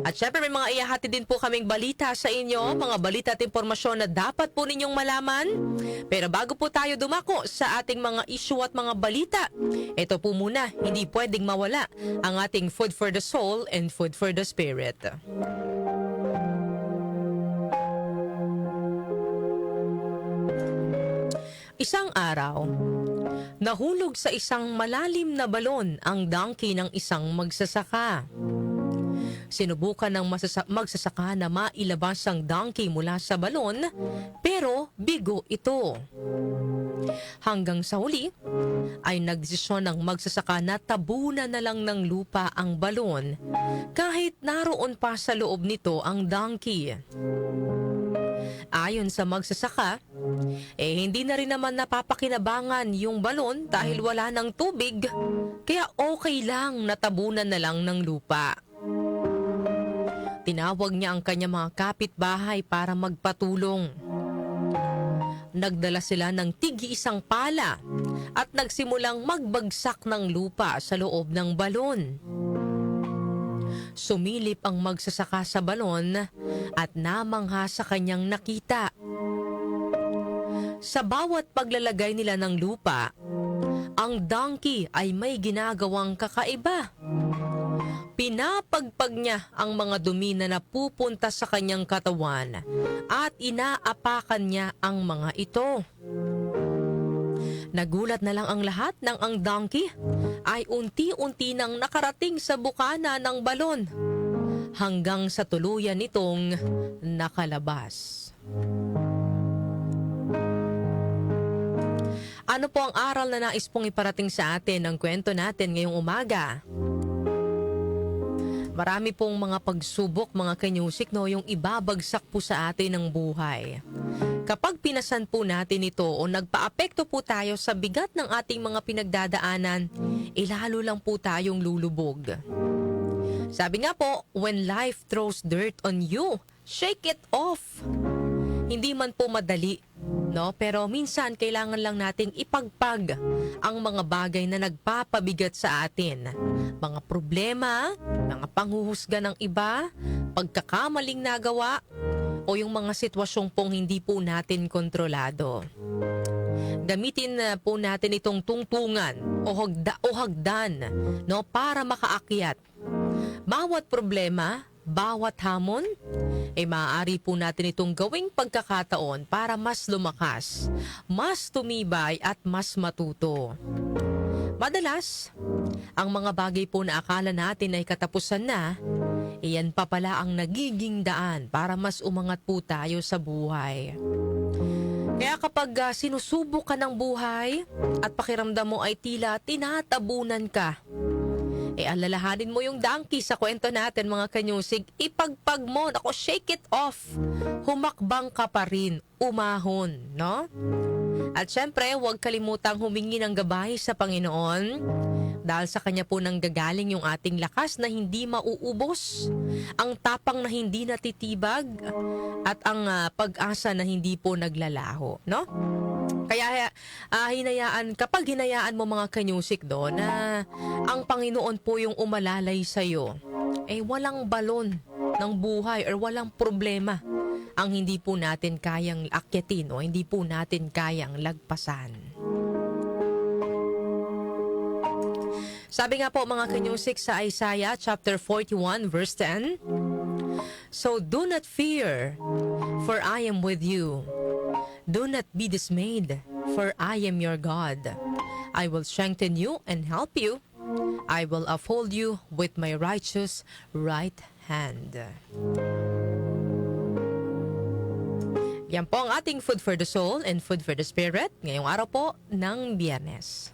At syempre may mga ihahati din po kaming balita sa inyo, mga balita at impormasyon na dapat po ninyong malaman. Pero bago po tayo dumako sa ating mga issue at mga balita, ito po muna, hindi pwedeng mawala ang ating food for the soul and food for the spirit. Isang araw, nahulog sa isang malalim na balon ang donkey ng isang magsasaka. Sinubukan ng magsasaka na mailabas ang donkey mula sa balon, pero bigo ito. Hanggang sa huli, ay nagdesisyon ng magsasaka na tabunan na lang ng lupa ang balon kahit naroon pa sa loob nito ang donkey. Ayon sa magsasaka, hindi na rin naman napapakinabangan yung balon dahil wala ng tubig, kaya okay lang natabunan na lang ng lupa. Tinawag niya ang kanyang mga kapitbahay para magpatulong. Nagdala sila ng tig-isang pala at nagsimulang magbagsak ng lupa sa loob ng balon. Sumilip ang magsasaka sa balon at namangha sa kanyang nakita. Sa bawat paglalagay nila ng lupa, ang donkey ay may ginagawang kakaiba. Pinapagpag niya ang mga dumi na napupunta sa kanyang katawan at inaapakan niya ang mga ito. Nagulat na lang ang lahat nang ang donkey ay unti-unti nang nakarating sa bukana ng balon hanggang sa tuluyan nitong nakalabas. Ano po ang aral na nais pong iparating sa atin ng kwento natin ngayong umaga? Marami pong mga pagsubok, mga kanyusik, no, yung ibabagsak po sa atin ng buhay. Kapag pinasan po natin ito o nagpaapekto po tayo sa bigat ng ating mga pinagdadaanan, lalo lang po tayong lulubog. Sabi nga po, when life throws dirt on you, shake it off. Hindi man po madali, no? Pero minsan kailangan lang nating ipagpag ang mga bagay na nagpapabigat sa atin. Mga problema, mga panghuhusga ng iba, pagkakamaling nagawa, o yung mga sitwasyong pong hindi po natin kontrolado. Gamitin po natin itong tungtungan o hagdan, no, para makaakyat. Bawat problema, bawat hamon, maaari po natin itong gawing pagkakataon para mas lumakas, mas tumibay at mas matuto. Madalas, ang mga bagay po na akala natin ay katapusan na, iyan pa pala ang nagiging daan para mas umangat po tayo sa buhay. Kaya kapag sinusubok ka ng buhay at pakiramdam mo ay tila tinatabunan ka, alalahanin mo yung donkey sa kwento natin, mga kanyusig. Ipagpag mo, ako, shake it off. Humakbang ka pa rin, umahon, no? At syempre, huwag kalimutang humingi ng gabay sa Panginoon dahil sa Kanya po nanggagaling yung ating lakas na hindi mauubos, ang tapang na hindi natitibag, at ang pag-asa na hindi po naglalaho, no? Kaya kapag hinayaan mo, mga kanyusik, doon na ang Panginoon po yung umalalay sa'yo, walang balon ng buhay or walang problema ang hindi po natin kayang akyatin o hindi po natin kayang lagpasan. Sabi nga po, mga kanyusik, sa Isaiah chapter 41 verse 10, "So do not fear, for I am with you. Do not be dismayed, for I am your God. I will strengthen you and help you. I will uphold you with my righteous right hand." Yan po ang ating food for the soul and food for the spirit ngayong araw po ng Biyernes.